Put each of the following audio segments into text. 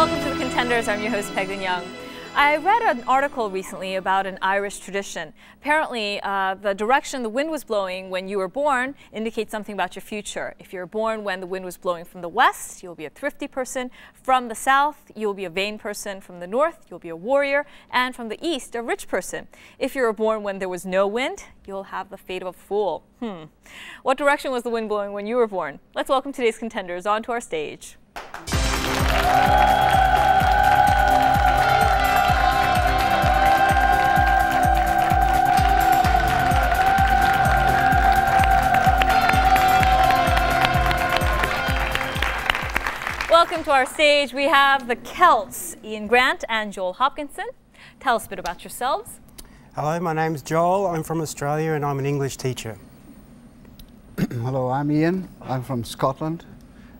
welcome to the Contenders. I'm your host, Peg Young. I read an article recently about an Irish tradition. Apparently, the direction the wind was blowing when you were born indicates something about your future. If you're born when the wind was blowing from the west, you'll be a thrifty person. From the south, you'll be a vain person. From the north, you'll be a warrior. And from the east, a rich person. If you were born when there was no wind, you'll have the fate of a fool. What direction was the wind blowing when you were born? Let's welcome today's contenders onto our stage. Welcome to our stage. We have the Celts, Ian Grant and Joel Hopkinson. Tell us a bit about yourselves. Hello, my name's Joel. I'm from Australia and I'm an English teacher. Hello, I'm Ian. I'm from Scotland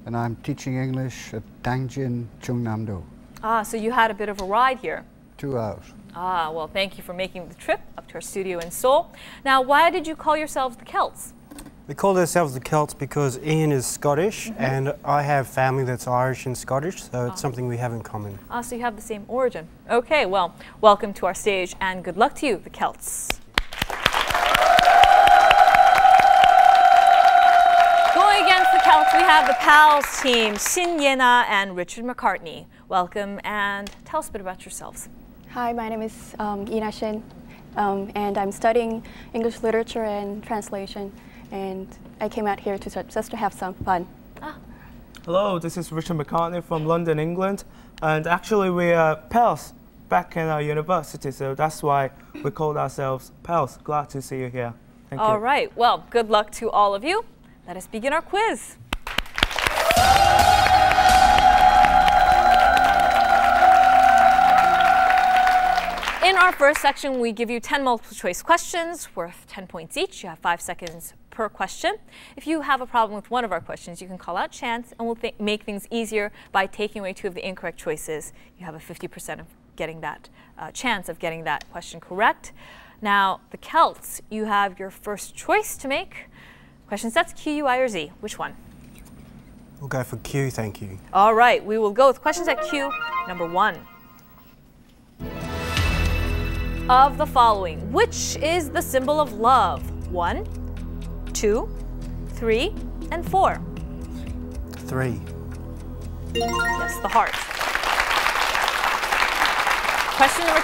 and I'm teaching English at Dangjin Chungnam-do. Ah, so you had a bit of a ride here. 2 hours. Ah, well, thank you for making the trip up to our studio in Seoul. Now, why did you call yourselves the Celts? We call ourselves the Celts because Ian is Scottish and I have family that's Irish and Scottish, so it's something we have in common. Ah, so you have the same origin. Okay, well, welcome to our stage and good luck to you, the Celts. Going against the Celts, we have the Pals team, Shin, Yee-na and Richard McCartney. Welcome and tell us a bit about yourselves. Hi, my name is Yee-na Shin, and I'm studying English literature and translation. And I came out here just to have some fun. Hello, this is Richard McCartney from London, England. And actually we are pals back in our university, so that's why we called ourselves pals. Glad to see you here. Thank you. All right, well, good luck to all of you. Let us begin our quiz. In our first section, we give you 10 multiple choice questions worth 10 points each. You have 5 seconds per question. If you have a problem with one of our questions, you can call out chance, and we'll make things easier by taking away 2 of the incorrect choices. You have a 50% of getting that chance of getting that question correct. Now, the Celts, you have your first choice to make. Question sets Q, U, I, or Z. Which one? We'll go for Q, thank you. All right, we will go with question set Q, number 1. Of the following, which is the symbol of love? 1, 2, 3, and 4. 3. Yes, the heart. Question number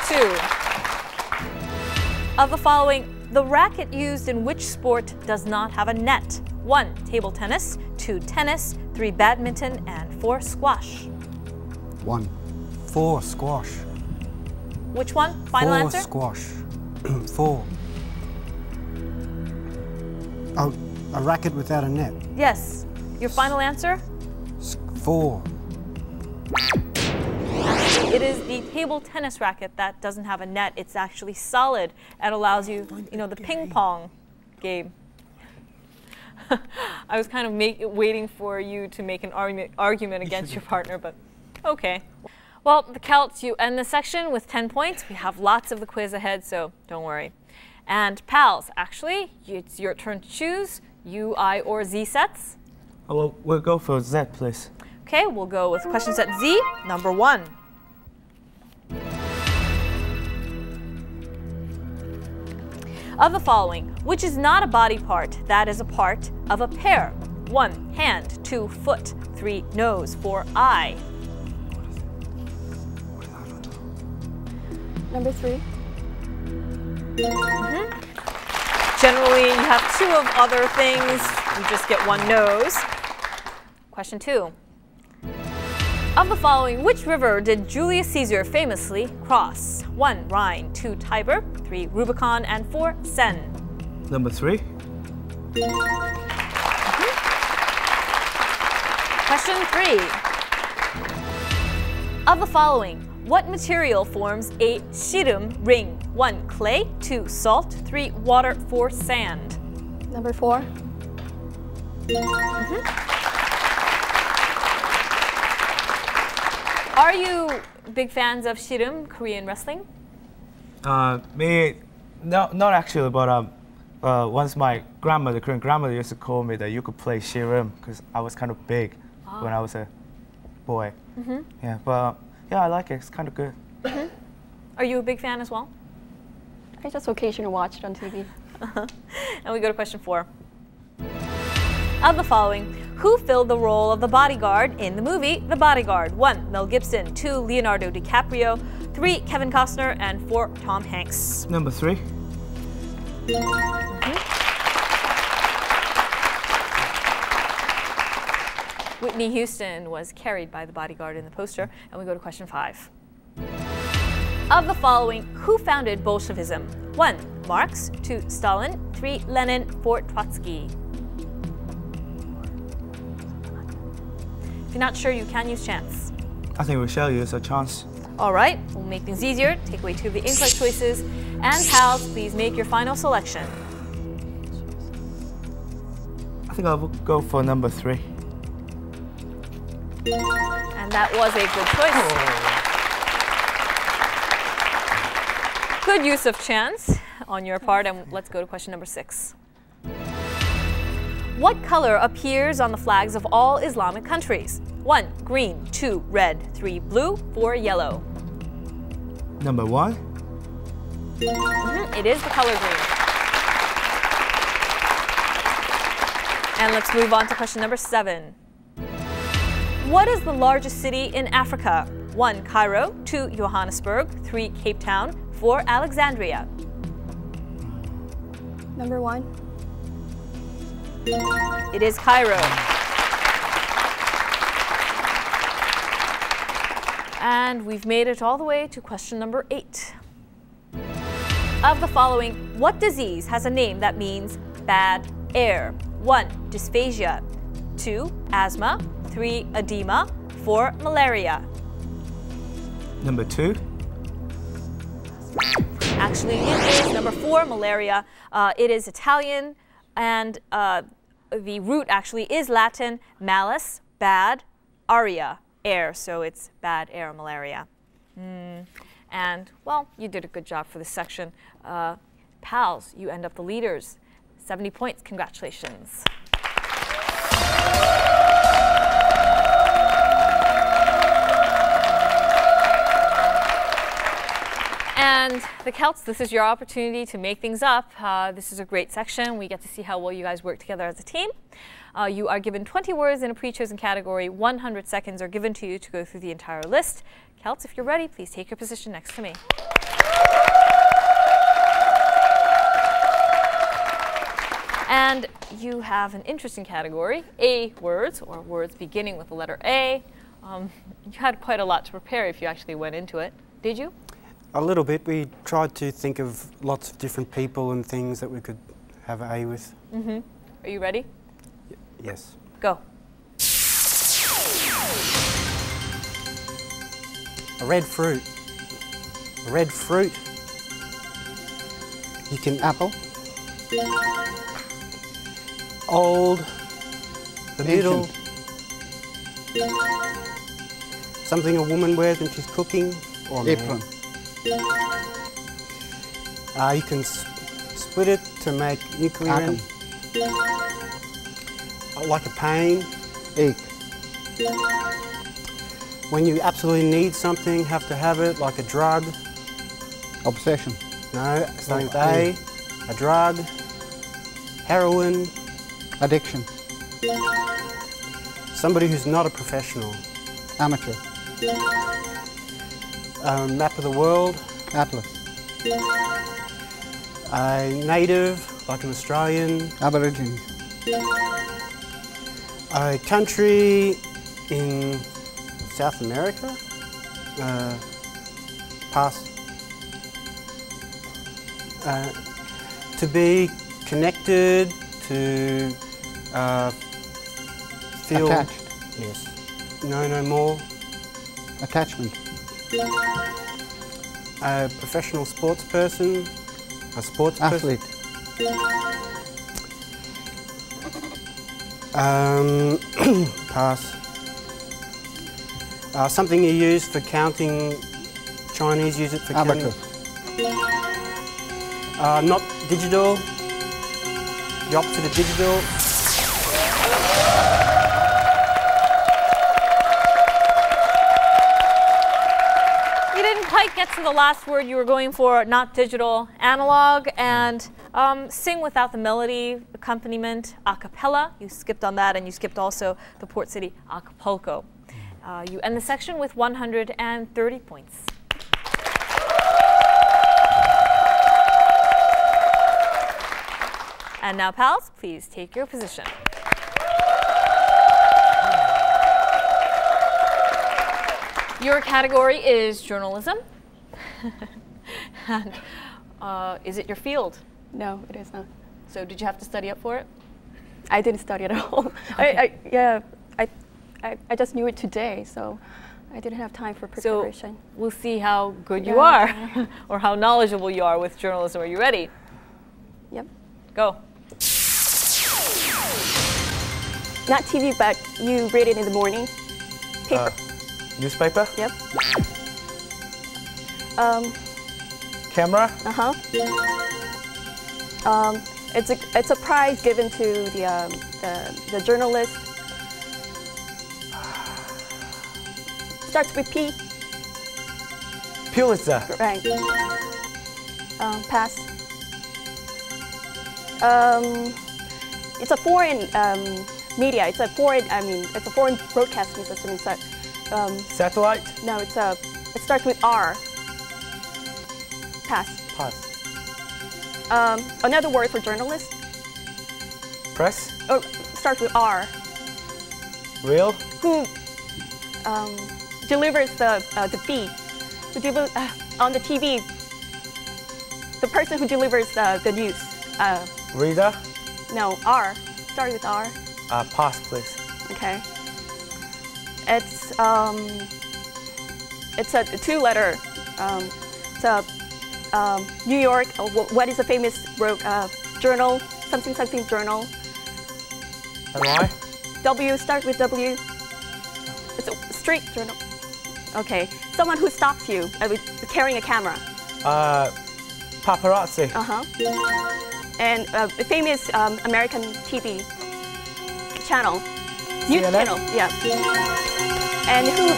2. Of the following, the racket used in which sport does not have a net? 1, table tennis, 2, tennis, 3, badminton, and 4, squash. 1. 4, squash. Which one? Final answer? 4, squash. 4. Oh, a racket without a net. Yes. Your final answer? 4. It is the table tennis racket that doesn't have a net. It's actually solid and allows you, the ping pong game. I was kind of waiting for you to make an argument against your partner, but okay. Well, the Celts, you end the section with 10 points. We have lots of the quiz ahead, so don't worry. And pals, actually, it's your turn to choose U, I, or Z sets. Oh, well, we'll go for Z, please. Okay, we'll go with question set Z, number 1. Of the following, which is not a body part that is a part of a pear? 1, hand, 2, foot, 3, nose, 4, eye. Number 3. Generally, you have 2 of other things. You just get 1 nose. Question 2. Of the following, which river did Julius Caesar famously cross? 1, Rhine, 2, Tiber, 3, Rubicon, and 4, Seine. Number 3. Question 3. Of the following, what material forms a shirum ring? 1, clay, 2, salt, 3, water, 4, sand. Number 4. Are you big fans of shirum, Korean wrestling? Me, no, not actually, but once my grandmother, Korean grandmother, used to call me that you could play shirum because I was kind of big when I was a boy. Yeah, but Yeah, I like it. It's kind of good. Are you a big fan as well? I just occasionally watch it on TV. And we go to question 4. Of the following, who filled the role of the bodyguard in the movie The Bodyguard? 1. Mel Gibson, 2. Leonardo DiCaprio, 3. Kevin Costner, and 4. Tom Hanks. Number 3. Whitney Houston was carried by the bodyguard in the poster. And we go to question 5. Of the following, who founded Bolshevism? 1. Marx, 2. Stalin, 3. Lenin, 4. Trotsky. If you're not sure, you can use chance. I think we shall use a chance. All right, we'll make things easier. Take away 2 of the incorrect choices. And pals, please make your final selection. I think I'll go for number 3. And that was a good choice. Good use of chance on your part, and let's go to question number 6. What color appears on the flags of all Islamic countries? 1. Green, 2. Red, 3. Blue, 4. Yellow. Number 1. It is the color green. And let's move on to question number 7. What is the largest city in Africa? 1. Cairo, 2. Johannesburg, 3. Cape Town, 4. Alexandria. Number 1. It is Cairo. And we've made it all the way to question number 8. Of the following, what disease has a name that means bad air? 1. Dysphagia, 2. Asthma, 3. Edema, 4. Malaria. Number 2. Actually, it is number 4, malaria. It is Italian, and the root actually is Latin, malus, bad, aria, air. So it's bad air, malaria. And, well, you did a good job for this section. Pals, you end up the leaders. 70 points, congratulations. And the Celts, this is your opportunity to make things up. This is a great section. We get to see how well you guys work together as a team. You are given 20 words in a pre-chosen category. 100 seconds are given to you to go through the entire list. Celts, if you're ready, please take your position next to me. And you have an interesting category, A words, or words beginning with the letter A. You had quite a lot to prepare if you actually went into it. Did you? A little bit. We tried to think of lots of different people and things that we could have A with. Are you ready? Yes. Go. A red fruit. A red fruit. You can Apple. Old. The middle. Something a woman wears when she's cooking. Or Apron. You can split it to make nuclear Atom. like a pain. Egg. When you absolutely need something, have to have it, like a drug. Obsession. No, starting with A. A drug. Heroin. Addiction. Somebody who's not a professional. Amateur. Map of the world. Atlas. A native, like an Australian. Aborigine. A country in South America. Pass. To be connected, to feel. Attached. Yes. No more. Attachment. A professional sports person. A sports Athlete. Pass. Something you use for counting. Chinese use it for Abacus. counting. Not digital. The opposite of digital. quite get to the last word you were going for, not digital, analog, and sing without the melody accompaniment, a cappella. You skipped on that, and you skipped also the Port City Acapulco. You end the section with 130 points. And now, pals, please take your position. Your category is journalism. And, is it your field? No, it is not. So did you have to study up for it? I didn't study at all. Okay. I just knew it today, so I didn't have time for preparation. So we'll see how good you are, or how knowledgeable you are with journalism. Are you ready? Yep. Go. Not TV, but you read it in the morning. Paper. Newspaper? Yep. Camera? It's a prize given to the journalist. Starts with P. Pulitzer. Right. Pass. It's a foreign media. It's a foreign broadcasting system. It's a Satellite? no. It starts with R. Pass. Pass. Another word for journalist. Press? Oh, starts with R. Real? Who delivers the feed? On the TV. The person who delivers the news. Reader? No, R. Start with R. Pass, please. Okay. It's a two-letter. It's a New York. What is a famous journal? Something journal. NY? W. Start with W. It's a street journal. Okay. Someone who stops you carrying a camera. Paparazzi. And a famous American TV channel. News CNN? channel. Yeah. And who?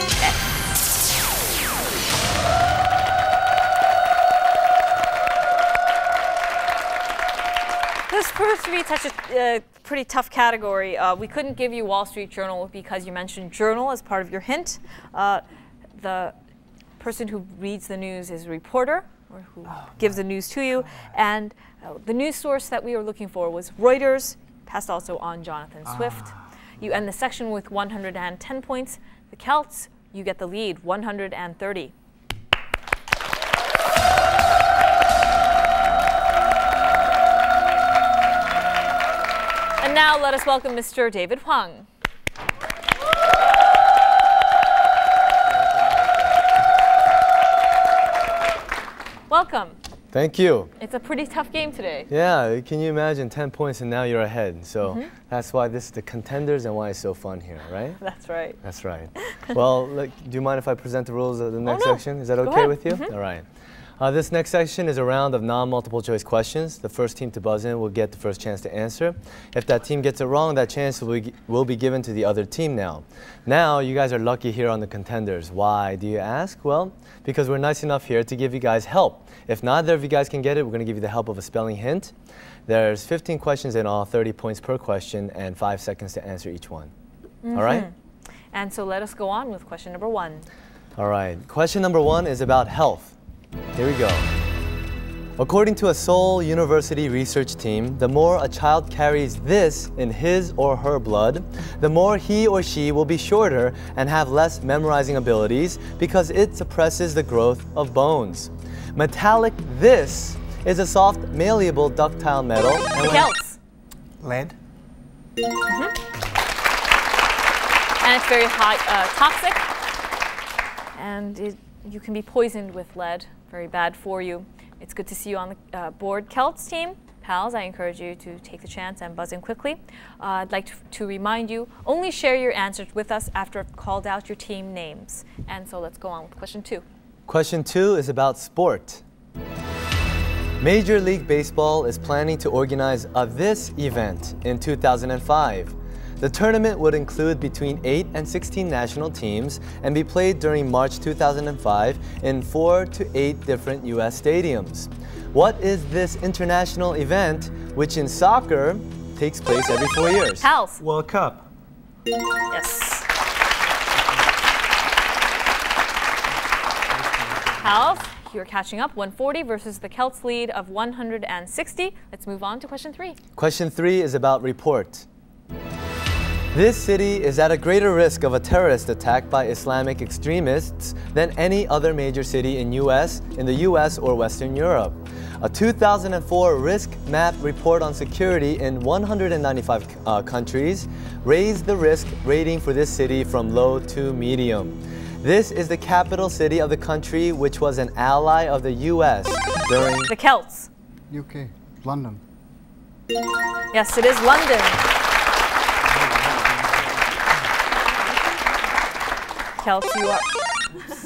This proves to be such a pretty tough category. We couldn't give you Wall Street Journal because you mentioned journal as part of your hint. The person who reads the news is a reporter, or who gives the news to you. And the news source that we were looking for was Reuters, passed also on Jonathan Swift. You end the section with 110 points. The Celts, you get the lead, 130. And now let us welcome Mr. David Wong. Welcome. Thank you. It's a pretty tough game today. Yeah, can you imagine 10 points and now you're ahead? So that's why this is the Contenders and why it's so fun here, right? That's right. That's right. Well, do you mind if I present the rules of the next section? Is that Go okay ahead. with you? All right. This next section is a round of non-multiple choice questions. The first team to buzz in will get the first chance to answer. If that team gets it wrong, that chance will be given to the other team now. Now, you guys are lucky here on the Contenders. Why, do you ask? Well, because we're nice enough here to give you guys help. If neither of you guys can get it, we're going to give you the help of a spelling hint. There's 15 questions in all, 30 points per question, and 5 seconds to answer each one. All right? And so let us go on with question number 1. All right. Question number 1 is about health. Here we go. According to a Seoul University research team, the more a child carries this in his or her blood, the more he or she will be shorter and have less memorizing abilities because it suppresses the growth of bones. Metallic this is a soft, malleable, ductile metal. Celts. Lead. And it's very toxic. And you can be poisoned with lead. Very bad for you. It's good to see you on the board. Celts team, pals, I encourage you to take the chance and buzz in quickly. I'd like to remind you, only share your answers with us after I've called out your team names. And so let's go on with question 2. Question 2 is about sport. Major League Baseball is planning to organize this event in 2005. The tournament would include between 8 and 16 national teams and be played during March 2005 in 4 to 8 different U.S. stadiums. What is this international event, which in soccer takes place every 4 years? Pals. World Cup. Yes. Pals, you're catching up. 140 versus the Celts lead of 160. Let's move on to question 3. Question 3 is about report. This city is at a greater risk of a terrorist attack by Islamic extremists than any other major city in the US or Western Europe. A 2004 risk map report on security in 195 countries raised the risk rating for this city from low to medium. This is the capital city of the country, which was an ally of the US during The Celts. UK, London. Yes, it is London. Celts, you are.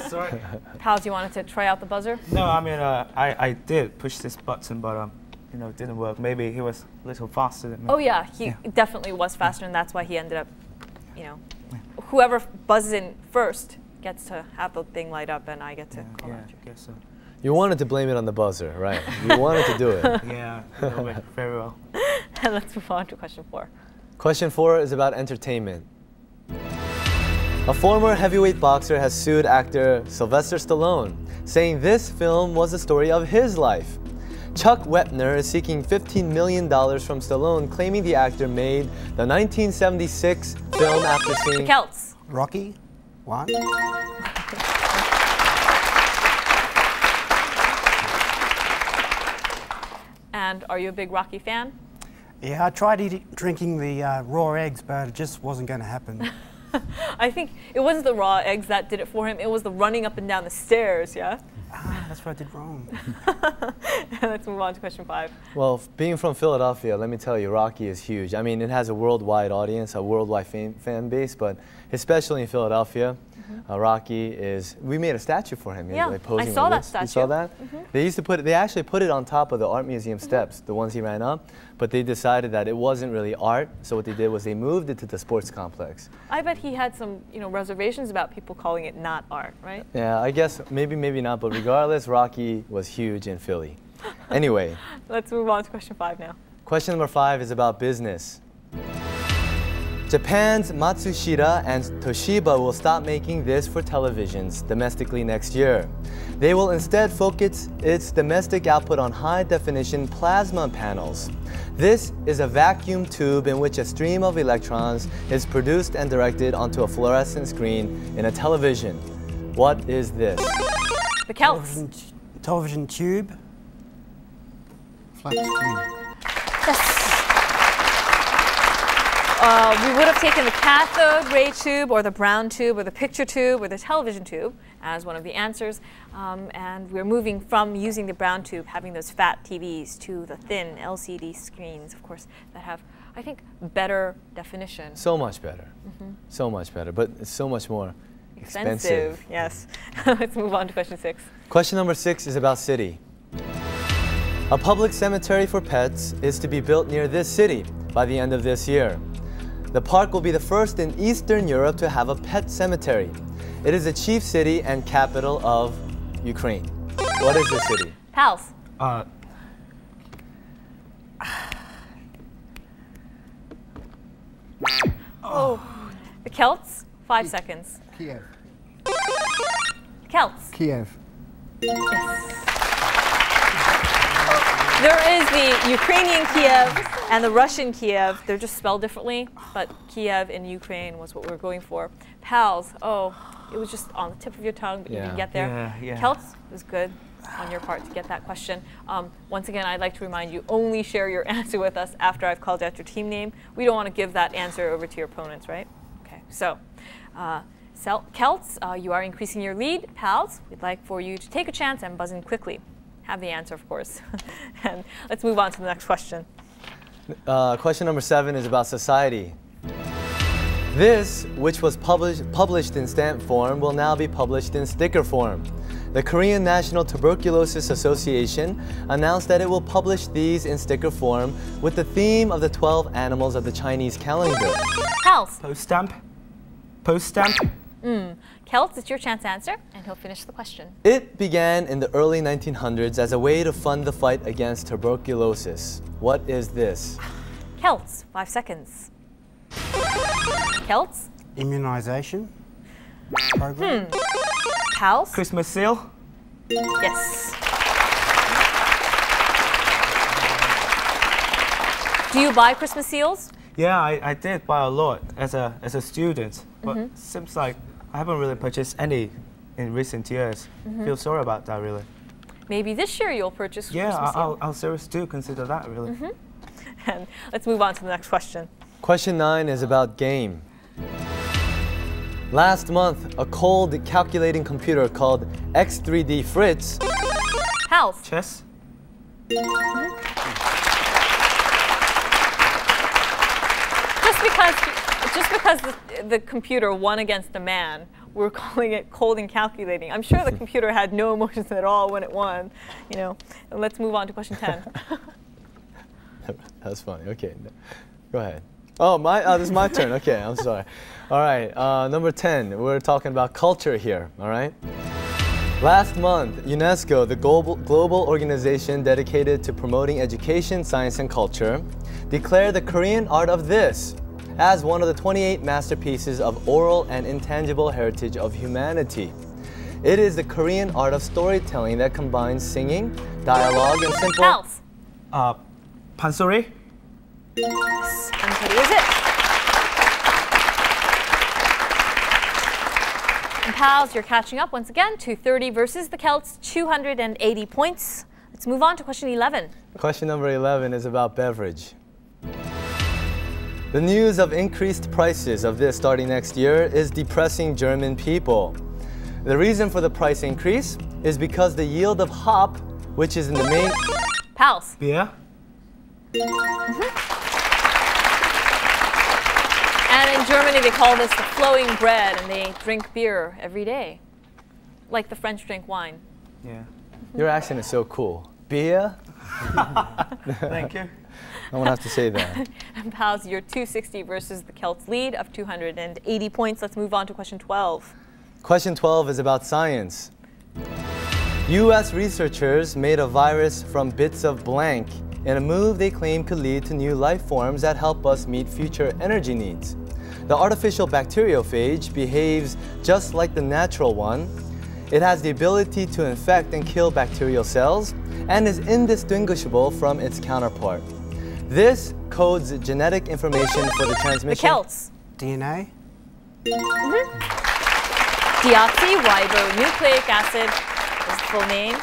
Sorry. Pals, you wanted to try out the buzzer? No, I mean, I did push this button, but you know, it didn't work. Maybe he was a little faster than me. Oh yeah, he definitely was faster, and that's why he ended up, you know, whoever buzzes in first gets to have the thing light up, and I get to call out you. I guess so. You wanted to blame it on the buzzer, right? You wanted to do it. Yeah, a little bit. Very well. And let's move on to question 4. Question 4 is about entertainment. A former heavyweight boxer has sued actor Sylvester Stallone, saying this film was the story of his life. Chuck Wepner is seeking $15 million from Stallone, claiming the actor made the 1976 film after seeing... The Celts. Rocky? 1? And are you a big Rocky fan? Yeah, I tried drinking the raw eggs, but it just wasn't going to happen. I think it wasn't the raw eggs that did it for him. It was the running up and down the stairs, yeah? That's what I did wrong. Let's move on to question 5. Well, being from Philadelphia, let me tell you, Rocky is huge. I mean, it has a worldwide audience, a worldwide fan base, but especially in Philadelphia, Rocky is, we made a statue for him. Yeah, like, posing I saw with that us. statue. You saw that? They used to put it, they actually put it on top of the art museum steps, the ones he ran up, but they decided that it wasn't really art, so what they did was they moved it to the sports complex. I bet he had some, you know, reservations about people calling it not art, right? Yeah, I guess maybe not, but regardless, Rocky was huge in Philly. Anyway. Let's move on to question 5 now. Question number 5 is about business. Japan's Matsushita and Toshiba will stop making this for televisions domestically next year. They will instead focus its domestic output on high-definition plasma panels. This is a vacuum tube in which a stream of electrons is produced and directed onto a fluorescent screen in a television. What is this? The Celts. Television tube. Flat screen. Yes. We would have taken the cathode ray tube or the brown tube or the picture tube or the television tube as one of the answers. And we're moving from using the brown tube, having those fat TVs, to the thin LCD screens, of course, that have, I think, better definition. So much better. So much better, but it's so much more expensive. Yes. Let's move on to question 6. Question number 6 is about city. A public cemetery for pets is to be built near this city by the end of this year. The park will be the first in Eastern Europe to have a pet cemetery. It is the chief city and capital of Ukraine. What is this city? Pals. The Celts. 5 seconds. Kiev. Celts. Kiev. There is the Ukrainian Kiev and the Russian Kiev. They're just spelled differently, but Kiev in Ukraine was what we were going for. Pals, it was just on the tip of your tongue, but you didn't get there. Celts was good on your part to get that question. Once again, I'd like to remind you, only share your answer with us after I've called out your team name. We don't want to give that answer over to your opponents, right? Okay, so Celts, you are increasing your lead. Pals, we'd like for you to take a chance and buzz in quickly. Have the answer, of course. And let's move on to the next question. Question number 7 is about society. This, which was published in stamp form, will now be published in sticker form. The Korean National Tuberculosis Association announced that it will publish these in sticker form with the theme of the 12 animals of the Chinese calendar. Celts. Post stamp. Post stamp. Celts, it's your chance to answer, and he'll finish the question. It began in the early 1900s as a way to fund the fight against tuberculosis. What is this? Celts, 5 seconds. Celts. Immunization program. Pals. Christmas seal. Yes. Do you buy Christmas seals? Yeah, I did buy a lot as a student, but seems like I haven't really purchased any in recent years. Feel sorry about that, really. Maybe this year you'll purchase Yeah, Christmas seal. I'll seriously do consider that, really. And let's move on to the next question. Question 9 is about game. Last month, a cold calculating computer called X3D Fritz. Pals. Chess. Just because the computer won against a man, we're calling it cold and calculating. I'm sure the computer had no emotions at all when it won. You know. And let's move on to question 10. That's funny. Okay, go ahead. Oh, this is my turn. Okay, I'm sorry. All right, number 10. We're talking about culture here. All right. Last month, UNESCO, the global organization dedicated to promoting education, science, and culture, declared the Korean art of this as one of the 28 masterpieces of oral and intangible heritage of humanity. It is the Korean art of storytelling that combines singing, dialogue, and simple... Pals. Pansori. Yes. And what is it? And pals, you're catching up once again. 230 versus the Celts, 280 points. Let's move on to question 11. Question number 11 is about beverage. The news of increased prices of this starting next year is depressing German people. The reason for the price increase is because the yield of hop, which is in the main... Pals. Beer. And in Germany, they call this the flowing bread, and they drink beer every day, like the French drink wine. Yeah. Your accent is so cool. Beer? Thank you. I won't have to say that. And pals, you're 260 versus the Celts lead of 280 points. Let's move on to question 12. Question 12 is about science. U.S. researchers made a virus from bits of blank in a move they claim could lead to new life forms that help us meet future energy needs. The artificial bacteriophage behaves just like the natural one. It has the ability to infect and kill bacterial cells and is indistinguishable from its counterpart. This codes genetic information for the transmission. The Celts. DNA. Deoxyribonucleic acid is the full name.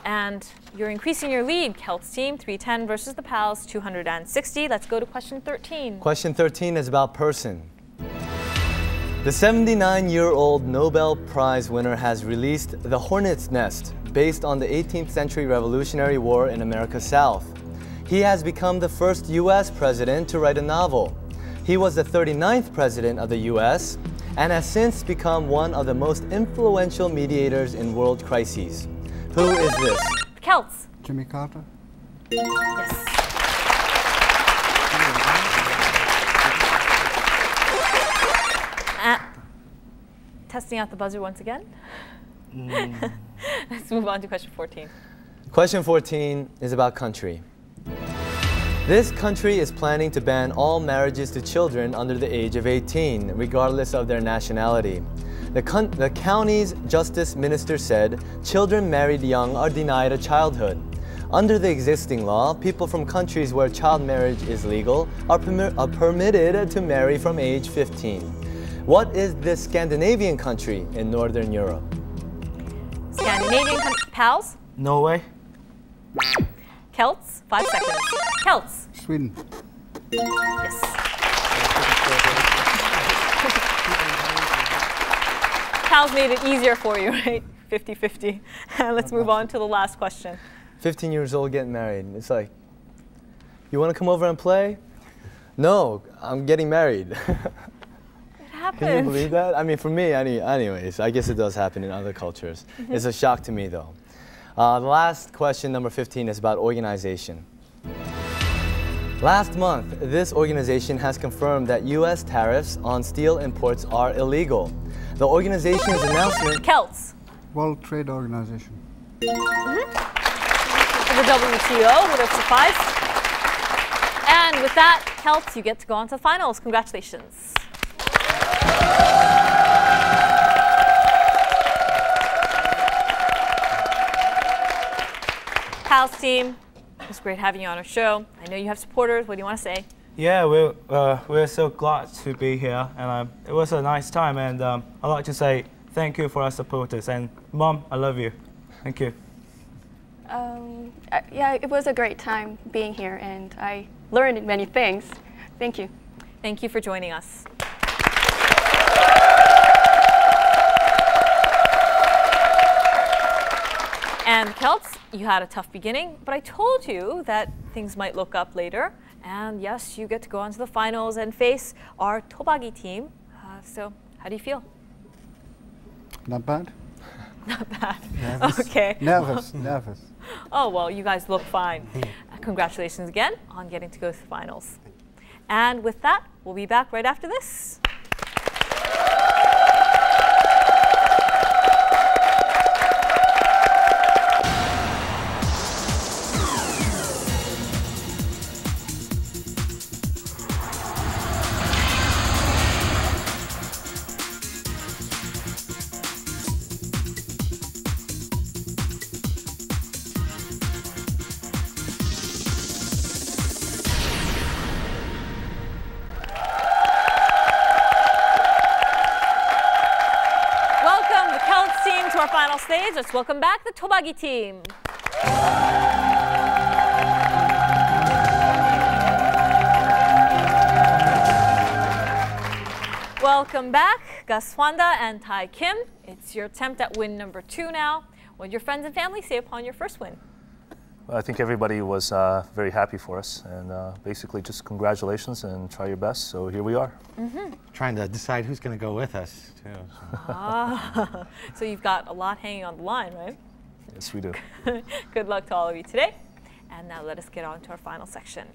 And you're increasing your lead, Celts team, 310 versus the Pals, 260. Let's go to question 13. Question 13 is about person. The 79-year-old Nobel Prize winner has released The Hornet's Nest, based on the 18th century Revolutionary War in America's South. He has become the first U.S. president to write a novel. He was the 39th president of the U.S. and has since become one of the most influential mediators in world crises. Who is this? The Celts. Jimmy Carter. Yes. Testing out the buzzer once again. Let's move on to question 14. Question 14 is about country. This country is planning to ban all marriages to children under the age of 18, regardless of their nationality. The county's justice minister said children married young are denied a childhood. Under the existing law, people from countries where child marriage is legal are permitted to marry from age 15. What is this Scandinavian country in Northern Europe? Scandinavian country. Pals? Norway. Celts? 5 seconds. Celts. Sweden. Yes. Pals made it easier for you, right? 50-50. Let's move on to the last question. 15 years old getting married. It's like, you want to come over and play? No, I'm getting married. happens. Can you believe that? I mean, for me, anyways, I guess it does happen in other cultures. It's a shock to me, though. The last question, number 15, is about organization. Last month, this organization has confirmed that U.S. tariffs on steel imports are illegal. The organization's announcement... Celts. World Trade Organization. The WTO would have sufficed. And with that, Celts, you get to go on to the finals. Congratulations. Pals team, it was great having you on our show. I know you have supporters. What do you want to say? Yeah, we're so glad to be here, and it was a nice time. And I'd like to say thank you for our supporters. And Mom, I love you. Thank you. Yeah, it was a great time being here, and I learned many things. Thank you. Thank you for joining us. And Celts, you had a tough beginning, but I told you that things might look up later. And yes, you get to go on to the finals and face our Tobagi team. So how do you feel? Not bad. Not bad. Nervous. Okay. Nervous. Nervous. Oh, well, you guys look fine. Congratulations again on getting to go to the finals. And with that, we'll be back right after this. Stage. Let's welcome back the Tobagi team. Welcome back, Gus Swanda and Tai Kim. It's your attempt at win number 2 now. What did your friends and family say upon your first win? Well, I think everybody was very happy for us, and basically just congratulations and try your best. So here we are. Trying to decide who's going to go with us, too. So you've got a lot hanging on the line, right? Yes, we do. Good luck to all of you today. And now let us get on to our final section.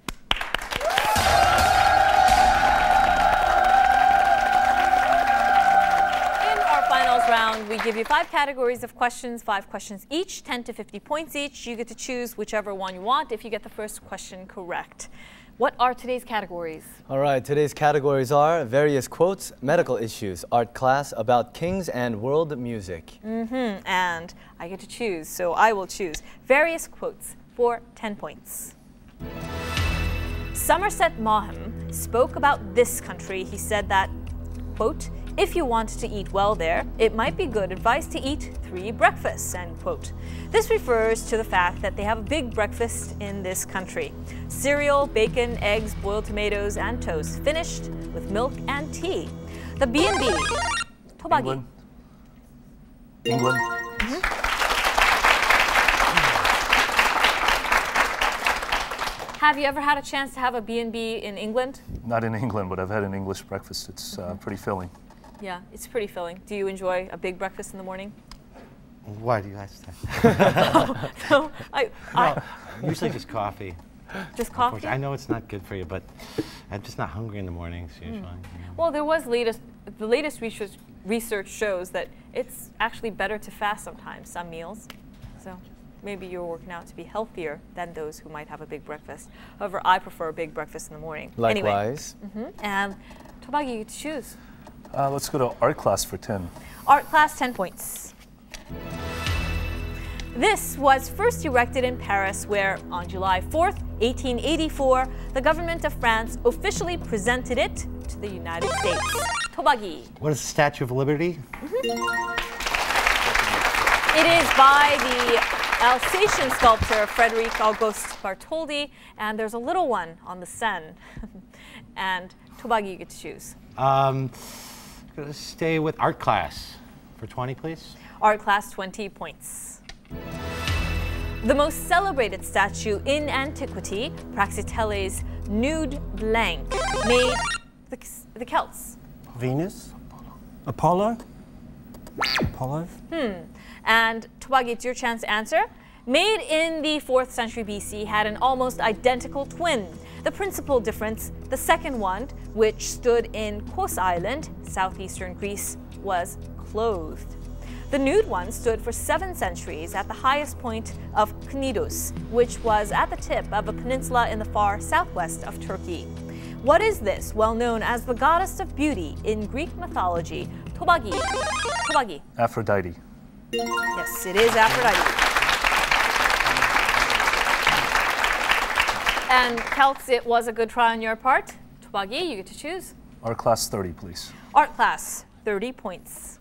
Finals round, we give you 5 categories of questions, 5 questions each, 10 to 50 points each. You get to choose whichever one you want if you get the first question correct. What are today's categories? All right, today's categories are various quotes, medical issues, art class, about kings, and world music. And I get to choose, so I will choose various quotes for 10 points. Somerset Maugham spoke about this country. He said that, quote, if you want to eat well there, it might be good advice to eat 3 breakfasts, end quote. This refers to the fact that they have a big breakfast in this country. Cereal, bacon, eggs, boiled tomatoes, and toast, finished with milk and tea. The B&B, Tobagi. England. Have you ever had a chance to have a B&B in England? Not in England, but I've had an English breakfast. It's pretty filling. Yeah, it's pretty filling. Do you enjoy a big breakfast in the morning? Why do you ask that? So usually just coffee. Just coffee? I know it's not good for you, but I'm just not hungry in the mornings usually. You know. Well, the latest research shows that it's actually better to fast sometimes, some meals. So maybe you're working out to be healthier than those who might have a big breakfast. However, I prefer a big breakfast in the morning. Likewise. Anyway. And Tobagi, you choose. Let's go to art class for 10. Art class, 10 points. This was first erected in Paris, where on July 4th, 1884, the government of France officially presented it to the United States. Tobagi. What is the Statue of Liberty? It is by the Alsatian sculptor Frederic Auguste Bartholdi, and there's a little one on the Seine. And Tobagi, you get to choose. Gonna stay with art class for 20, please. Art class, 20 points. The most celebrated statue in antiquity, Praxiteles' nude blank, made the Celts. Venus. Apollo? Apollo? And Tobagi, it's your chance to answer. Made in the 4th century BC, had an almost identical twin. The principal difference, the second one, which stood in Kos Island, southeastern Greece, was clothed. The nude one stood for 7 centuries at the highest point of Knidos, which was at the tip of a peninsula in the far southwest of Turkey. What is this, well known as the goddess of beauty in Greek mythology? Tobagi. Tobagi. Aphrodite. Yes, it is Aphrodite. And Celts, it was a good try on your part. Tobagi, you get to choose. Art class 30, please. Art class, 30 points.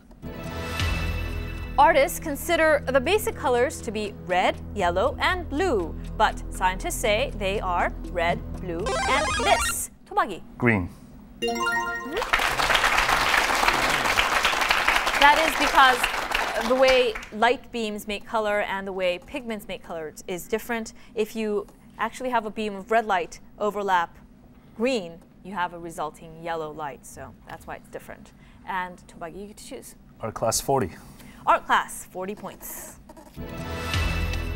Artists consider the basic colors to be red, yellow, and blue, but scientists say they are red, blue, and this. Tobagi. Green. That is because the way light beams make color and the way pigments make color is different. If you actually have a beam of red light overlap green, you have a resulting yellow light, so that's why it's different. And Tobagi, you get to choose. Art class 40. Art class, 40 points.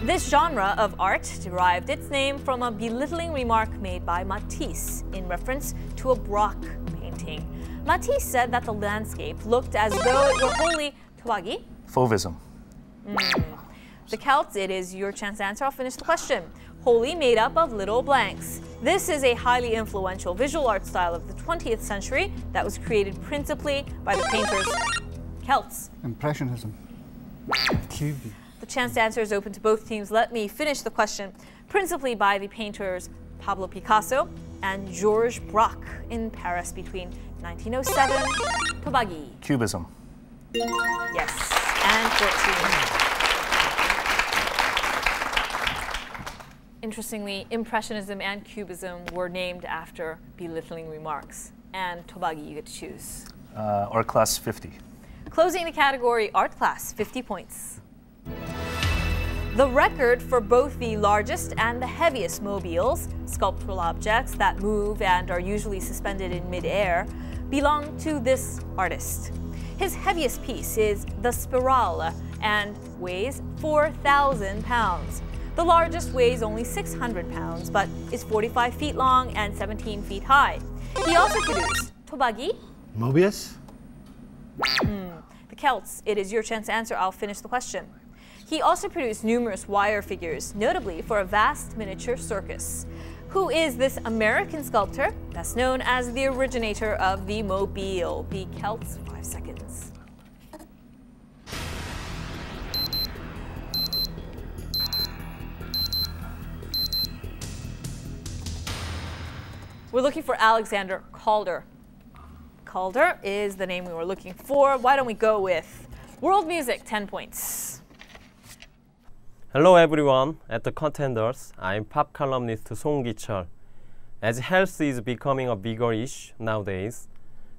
This genre of art derived its name from a belittling remark made by Matisse in reference to a Braque painting. Matisse said that the landscape looked as though it were wholly Tobagi. Fauvism. The Celts, it is your chance to answer. I'll finish the question. Wholly made up of little blanks. This is a highly influential visual art style of the 20th century that was created principally by the painters Celts. Impressionism. Cubism. The chance to answer is open to both teams. Let me finish the question. Principally by the painters Pablo Picasso and Georges Braque in Paris between 1907. Tobagi. Cubism. Yes, and 14. Interestingly, Impressionism and Cubism were named after belittling remarks. And Tobagi, you get to choose. Art class 50. Closing the category, art class, 50 points. The record for both the largest and the heaviest mobiles, sculptural objects that move and are usually suspended in midair, belong to this artist. His heaviest piece is the Spirale and weighs 4,000 pounds. The largest weighs only 600 pounds, but is 45 feet long and 17 feet high. He also produced Tobagi. Mobius? The Celts, it is your chance to answer. I'll finish the question. He also produced numerous wire figures, notably for a vast miniature circus. Who is this American sculptor, best known as the originator of the mobile? The Celts, 5 seconds. We're looking for Alexander Calder. Calder is the name we were looking for. Why don't we go with world music, 10 points. Hello everyone, at the Contenders, I'm pop columnist Song Gi-chul. As health is becoming a bigger issue nowadays,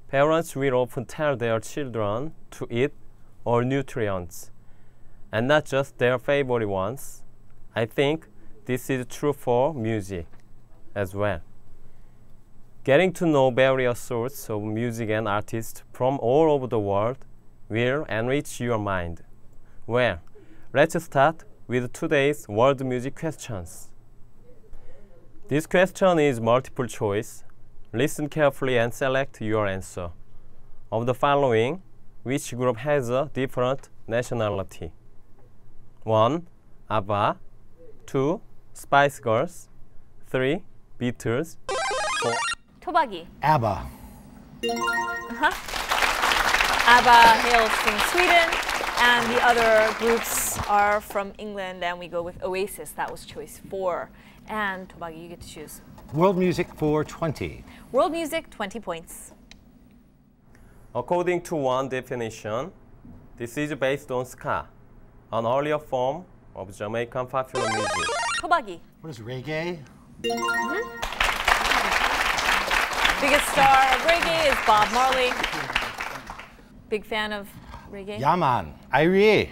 parents will often tell their children to eat all nutrients, and not just their favorite ones. I think this is true for music as well. Getting to know various sorts of music and artists from all over the world will enrich your mind. Well, let's start with today's world music questions. This question is multiple choice. Listen carefully and select your answer. Of the following, which group has a different nationality? 1. ABBA. 2. Spice Girls. 3. Beatles. 4. Tobagi. ABBA. ABBA hails from Sweden, and the other groups are from England, and we go with Oasis. That was choice 4. And Tobagi, you get to choose. World music for 20. World music, 20 points. According to one definition, this is based on ska, an earlier form of Jamaican popular music. Tobagi. What is reggae? Biggest star of reggae is Bob Marley. Big fan of reggae? Yaman. Irie.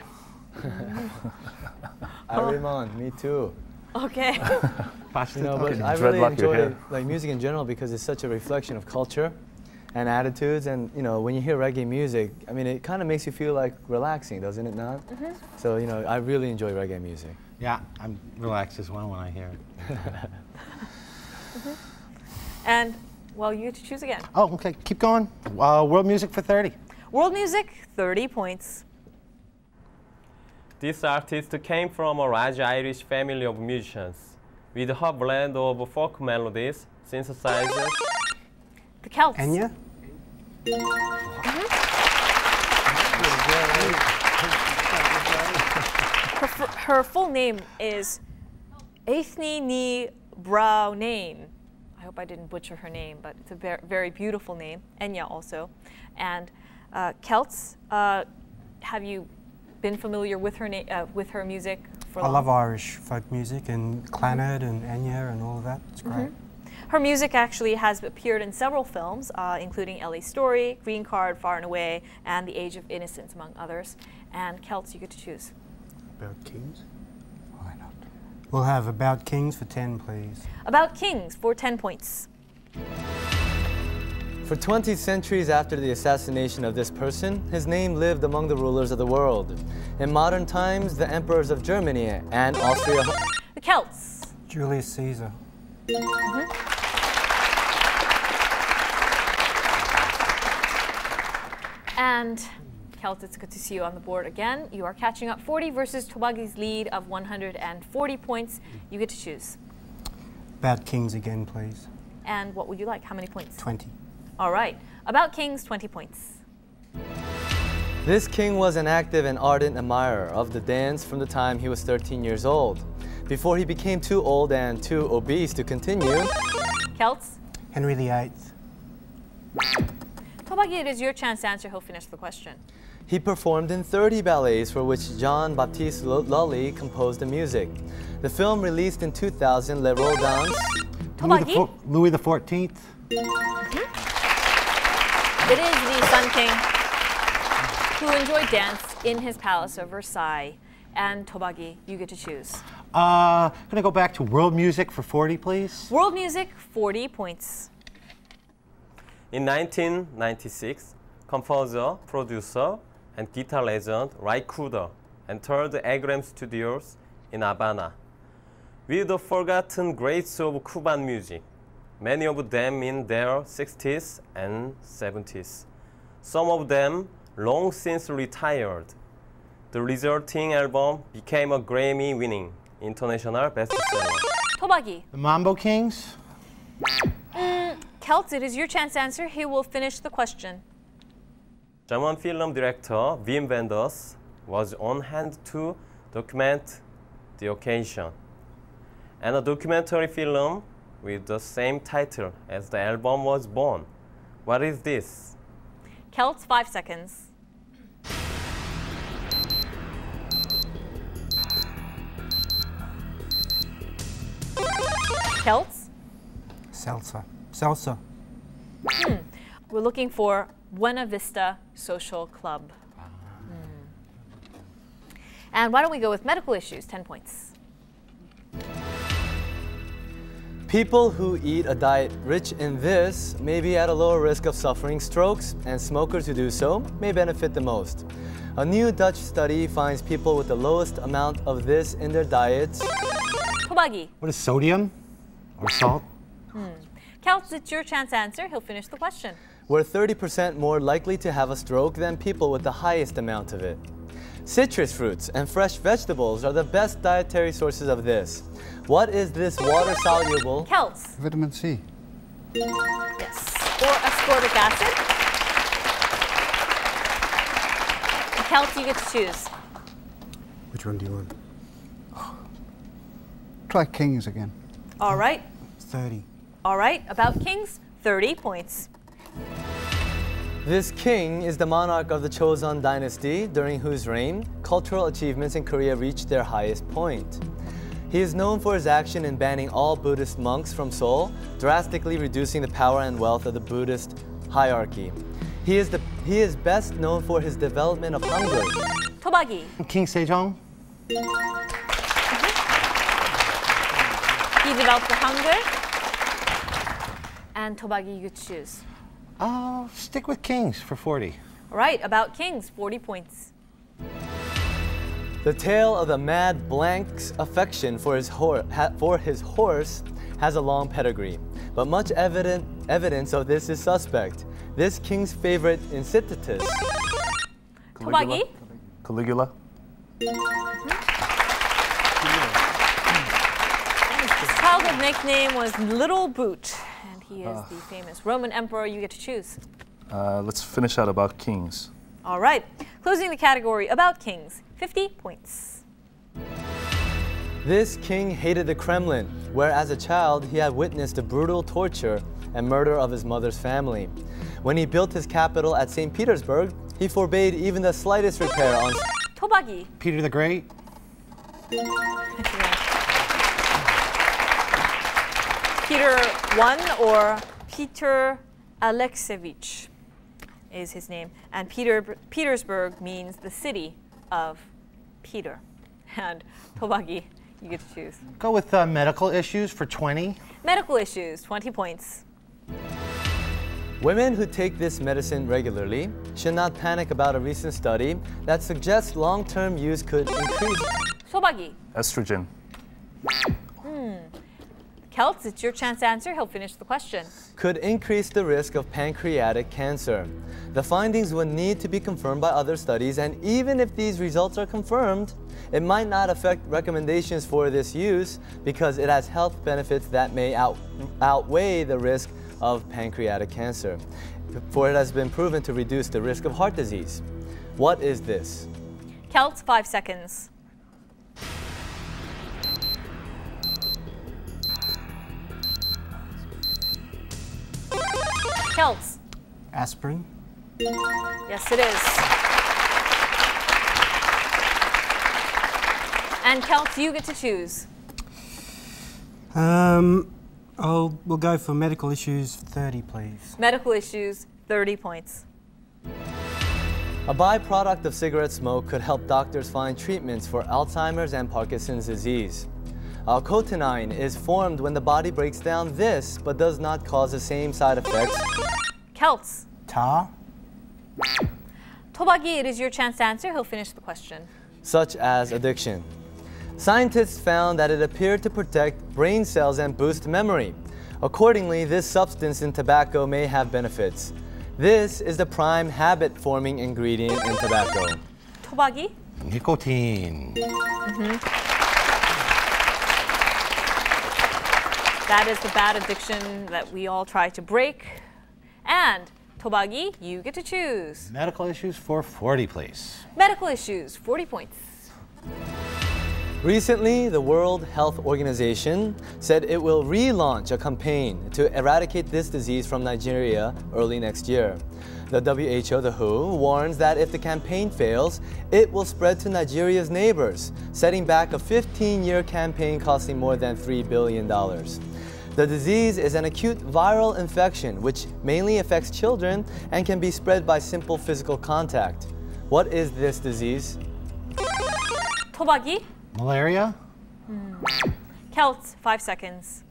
Ariman, me too. Okay. You know, but I really enjoy like music in general because it's such a reflection of culture. and attitudes. And you know, when you hear reggae music, I mean, it kind of makes you feel like relaxing, doesn't it not? Mm-hmm. So you know, I really enjoy reggae music. Yeah, I'm relaxed as well when I hear it. Mm-hmm. And well, you get to choose again. Oh, okay, keep going. World music for 30. World music, 30 points. This artist came from a large Irish family of musicians, with her blend of folk melodies, synthesizers. The Celts. Enya? Mm-hmm. Her full name is Aithne Ni Brownane. I hope I didn't butcher her name, but it's a very beautiful name. Enya also. And Celts, have you been familiar with her her music for long? I love Irish folk music and Clannad and Enya and all of that. It's great. Mm-hmm. Her music actually has appeared in several films, including Ellie's Story, Green Card, Far and Away, and The Age of Innocence, among others. And Celts, you get to choose. About Kings? Why not? We'll have About Kings for 10, please. About Kings for 10 points. For 20 centuries after the assassination of this person, his name lived among the rulers of the world. In modern times, the emperors of Germany and Austria. The Celts. Julius Caesar. Mm-hmm. And Celts, it's good to see you on the board again. You are catching up 40 versus Tobagi's lead of 140 points. You get to choose. About Kings again, please. And what would you like? How many points? 20. All right. About Kings, 20 points. This king was an active and ardent admirer of the dance from the time he was 13 years old. Before he became too old and too obese to continue. Celts? Henry VIII. Tobagi, it is your chance to answer. He'll finish the question. He performed in 30 ballets for which Jean-Baptiste Lully composed the music. The film released in 2000, Le Rôle Dance. Tobagi? Louis the 14th. Mm-hmm. It is the Sun King who enjoyed dance in his palace of Versailles. And Tobagi, you get to choose. I'm going to go back to world music for 40, please. World music, 40 points. In 1996, composer, producer, and guitar legend Ry Cooder entered Agram Studios in Havana with the forgotten greats of Cuban music, many of them in their 60s and 70s. Some of them long since retired. The resulting album became a Grammy-winning international bestseller. Tobagi. The Mambo Kings. Celts, it is your chance to answer. He will finish the question. German film director Wim Wenders was on hand to document the occasion. And a documentary film with the same title as the album was born. What is this? Celts, 5 seconds. Celts? Salsa. Salsa. We're looking for Buena Vista Social Club. And why don't we go with medical issues, 10 points. People who eat a diet rich in this may be at a lower risk of suffering strokes, and smokers who do so may benefit the most. A new Dutch study finds people with the lowest amount of this in their diets. Tobagi. What is sodium or salt? Celts, it's your chance to answer. He'll finish the question. We're 30% more likely to have a stroke than people with the highest amount of it. Citrus fruits and fresh vegetables are the best dietary sources of this. What is this water-soluble? Celts. Vitamin C. Yes. Or ascorbic acid. Celts, you get to choose. Which one do you want? Try Kings again. All right. 30. All right. About Kings, 30 points. This king is the monarch of the Joseon dynasty, during whose reign cultural achievements in Korea reached their highest point. He is known for his action in banning all Buddhist monks from Seoul, drastically reducing the power and wealth of the Buddhist hierarchy. He is best known for his development of hunger. Tobagi. King Sejong. He developed the hunger. And Tobagi, you choose. I'll stick with kings for 40. All right, about kings, 40 points. The tale of the mad blank's affection for his horse has a long pedigree, but much evidence of this is suspect. This king's favorite institutus. Tobagi? Caligula. His childhood nickname was Little Boot, and he is the famous Roman emperor. You get to choose. Let's finish out about kings. All right, closing the category about kings, 50 points. This king hated the Kremlin, where as a child he had witnessed the brutal torture and murder of his mother's family. When he built his capital at St. Petersburg, he forbade even the slightest repair on Tobagi. Peter the Great. Peter I, or Peter Alexeyevich is his name. And Petersburg means the city of Peter. And Tobagi, you get to choose. Go with medical issues for 20. Medical issues, 20 points. Women who take this medicine regularly should not panic about a recent study that suggests long-term use could increase. Tobagi. Estrogen. Celts, it's your chance to answer. He'll finish the question. Could increase the risk of pancreatic cancer. The findings would need to be confirmed by other studies, and even if these results are confirmed, it might not affect recommendations for this use because it has health benefits that may outweigh the risk of pancreatic cancer, for it has been proven to reduce the risk of heart disease. What is this? Celts, 5 seconds. Celts. Aspirin. Yes, it is. And Celts, you get to choose. We'll go for medical issues, 30, please. Medical issues, 30 points. A byproduct of cigarette smoke could help doctors find treatments for Alzheimer's and Parkinson's disease. Cotinine is formed when the body breaks down this, but does not cause the same side effects. Celts. Tar. Tobagi, it is your chance to answer. He'll finish the question. Such as addiction. Scientists found that it appeared to protect brain cells and boost memory. Accordingly, this substance in tobacco may have benefits. This is the prime habit-forming ingredient in tobacco. Tobagi. Nicotine. That is the bad addiction that we all try to break. And Tobagi, you get to choose. Medical issues for 40, please. Medical issues, 40 points. Recently, the World Health Organization said it will relaunch a campaign to eradicate this disease from Nigeria early next year. The WHO, the WHO, warns that if the campaign fails, it will spread to Nigeria's neighbors, setting back a 15-year campaign costing more than $3 billion. The disease is an acute viral infection which mainly affects children and can be spread by simple physical contact. What is this disease? Tobagi. Malaria? Celts, 5 seconds.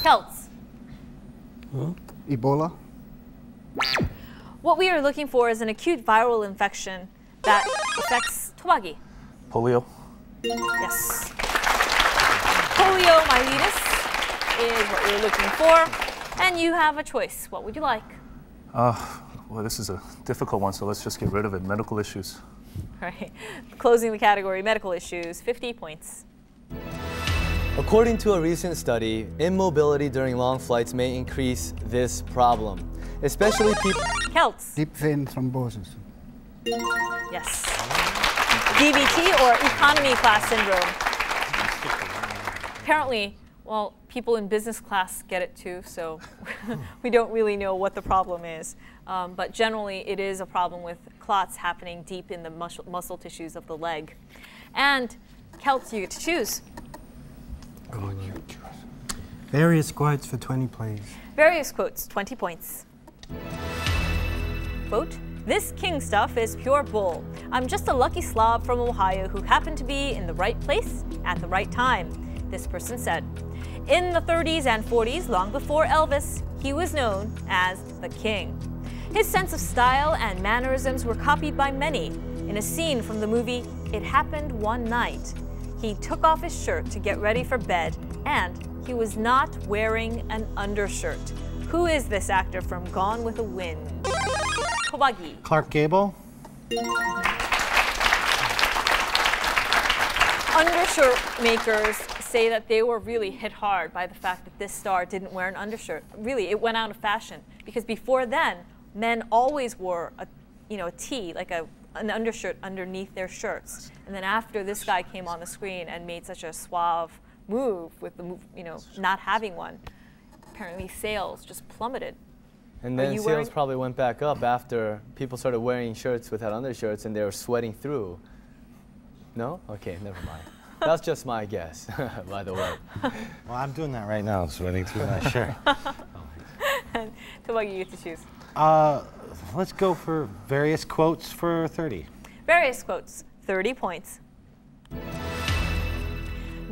Celts. Ebola. What we are looking for is an acute viral infection that affects Tobagi. Polio. Yes. Poliomyelitis is what you're looking for, and you have a choice. What would you like? Well, this is a difficult one, so let's just get rid of it. Medical issues. Right. Closing the category, medical issues, 50 points. According to a recent study, immobility during long flights may increase this problem, especially people. Celts. Deep vein thrombosis. Yes. DVT, or economy class syndrome. Apparently, well, people in business class get it too, so we don't really know what the problem is. But generally, it is a problem with clots happening deep in the muscle tissues of the leg. And Celts, you get to choose. Various quotes for 20, please. Various quotes, 20 points. Quote, "This king stuff is pure bull. I'm just a lucky slob from Ohio who happened to be in the right place at the right time," this person said. In the 30s and 40s, long before Elvis, he was known as the King. His sense of style and mannerisms were copied by many. In a scene from the movie It Happened One Night, he took off his shirt to get ready for bed, and he was not wearing an undershirt. Who is this actor from Gone with the Wind? Tobagi. Clark Gable. Undershirt makers say that they were really hit hard by the fact that this star didn't wear an undershirt. Really, it went out of fashion because before then, men always wore a tee, like an undershirt underneath their shirts. And then after this guy came on the screen and made such a suave move with the not having one, apparently sales just plummeted. And then sales probably went back up after people started wearing shirts without undershirts and they were sweating through. No? Okay, never mind. That's just my guess, by the way. Well, I'm doing that right now, sweating through my shirt. And Tobagi, you get to choose. Let's go for various quotes for 30. Various quotes, 30 points.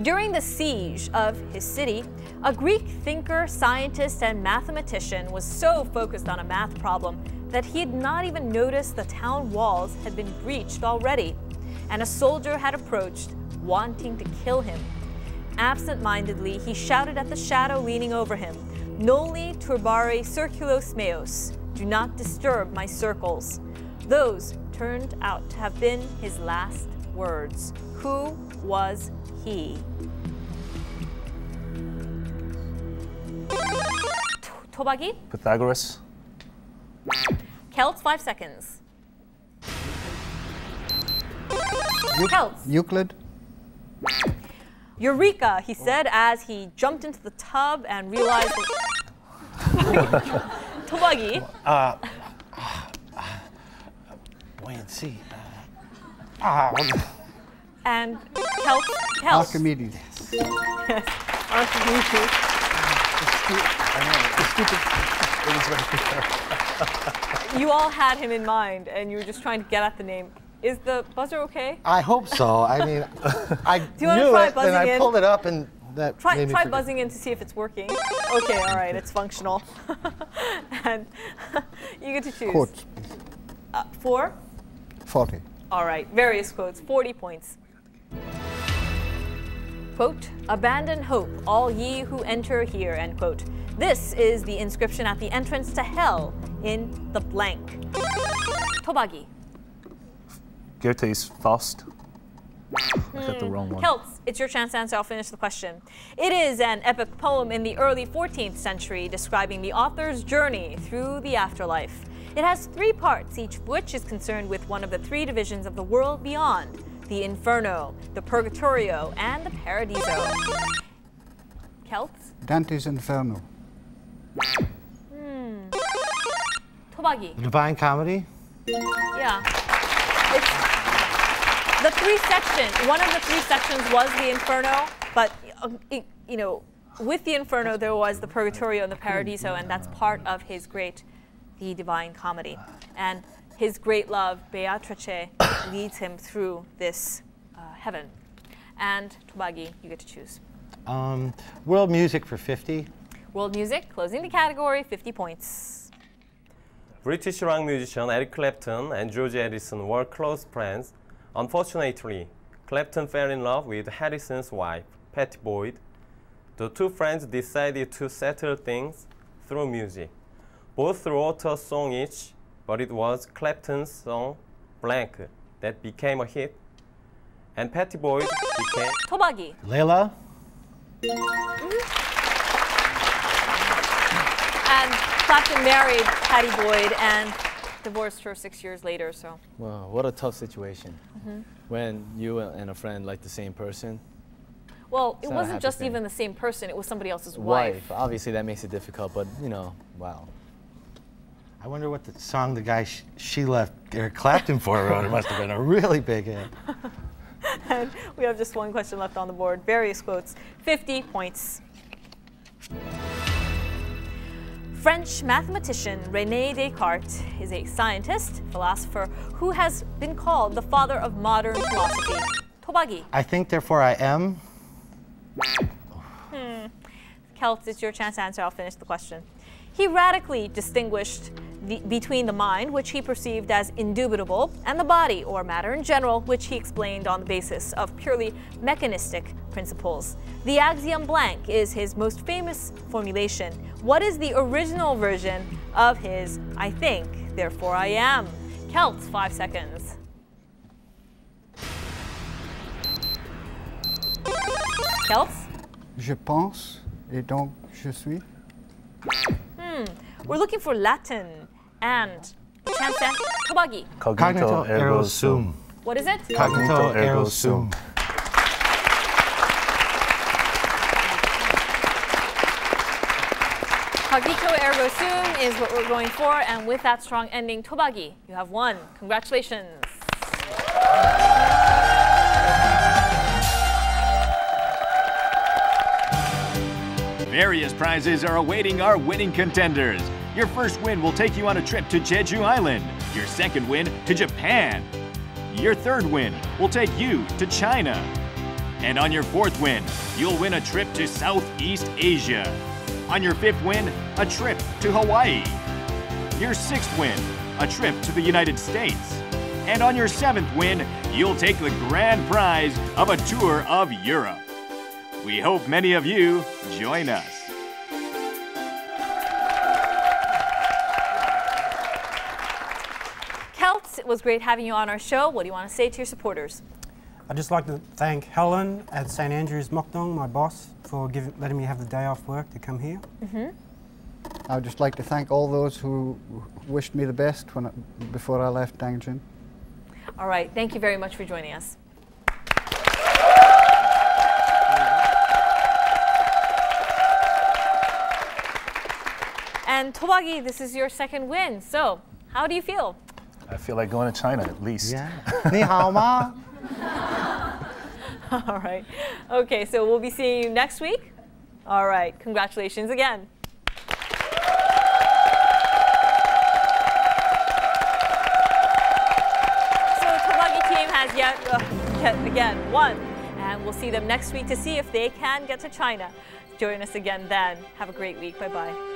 During the siege of his city, a Greek thinker, scientist, and mathematician was so focused on a math problem that he had not even noticed the town walls had been breached already, and a soldier had approached, wanting to kill him. Absent-mindedly, he shouted at the shadow leaning over him, "Noli turbare circulos meos," do not disturb my circles. Those turned out to have been his last words. Who was he? Tobagi? Pythagoras. Celts, 5 seconds. Celts. Euclid. Eureka, he said as he jumped into the tub and realized Tobagi. Wait and see. And Celts. Archimedes. Yes, Archimedes. You all had him in mind, and you were just trying to get at the name. Is the buzzer okay? I hope so. I mean, I Do you want to knew try it, buzzing and I in? pulled it up, and that Try made me forget. buzzing in to see if it's working. Okay, all right, it's functional. And you get to choose. Quotes. 4? 40. All right, various quotes, 40 points. Quote, "Abandon hope, all ye who enter here," end quote. This is the inscription at the entrance to hell in the blank. Tobagi. Goethe's Faust. I got the wrong one. Celts, it's your chance to answer. I'll finish the question. It is an epic poem in the early 14th century describing the author's journey through the afterlife. It has 3 parts, each of which is concerned with one of the 3 divisions of the world beyond: the Inferno, the Purgatorio, and the Paradiso. Celts? Dante's Inferno. Tobagi. Divine Comedy. Yeah. It's the 3 sections. One of the 3 sections was the Inferno, but with the Inferno there was the Purgatorio and the Paradiso, and that's part of his the Divine Comedy. And his great love, Beatrice, leads him through this heaven. And Tobagi, you get to choose. World music for 50. World music, closing the category, 50 points. British rock musician Eric Clapton and George Harrison were close friends. Unfortunately, Clapton fell in love with Harrison's wife, Pattie Boyd. The 2 friends decided to settle things through music. Both wrote a song each, but it was Clapton's song, Blank, that became a hit, and Pattie Boyd became... Tobagi. Layla. And Clapton married Pattie Boyd and divorced her 6 years later, so. Wow, what a tough situation. When you and a friend like the same person. Well, it not a wasn't happy just thing. even the same person, it was somebody else's wife. Obviously that makes it difficult, but wow. I wonder what the song the guy she left Eric Clapton for wrote. It must have been a really big hit. And we have just 1 question left on the board. Various quotes, 50 points. French mathematician Rene Descartes is a scientist, philosopher, who has been called the father of modern philosophy. Tobagi. I think, therefore I am. Celts, it's your chance to answer. I'll finish the question. He radically distinguished between the mind, which he perceived as indubitable, and the body, or matter in general, which he explained on the basis of purely mechanistic principles. The axiom blank is his most famous formulation. What is the original version of his I think, therefore I am? Celts, 5 seconds. Celts? Je pense et donc je suis. We're looking for Latin and chance to Tobagi. Cognito ergo sum. What is it? Cognito ergo sum. Cognito ergo sum is what we're going for, and with that strong ending, Tobagi, you have won. Congratulations. Various prizes are awaiting our winning contenders. Your first win will take you on a trip to Jeju Island. Your second win to Japan. Your third win will take you to China. And on your fourth win, you'll win a trip to Southeast Asia. On your fifth win, a trip to Hawaii. Your sixth win, a trip to the United States. And on your seventh win, you'll take the grand prize of a tour of Europe. We hope many of you join us. Celts, it was great having you on our show. What do you want to say to your supporters? I'd just like to thank Helen at St. Andrew's Mokdong, my boss, for letting me have the day off work to come here. I would just like to thank all those who wished me the best before I left Dangjin. All right, thank you very much for joining us. And Tobagi, this is your second win. So, how do you feel? I feel like going to China at least. Yeah. 你好吗? All right. Okay, so we'll be seeing you next week. All right, congratulations again. So Tobagi team has yet again won, and we'll see them next week to see if they can get to China. Join us again then. Have a great week. Bye-bye.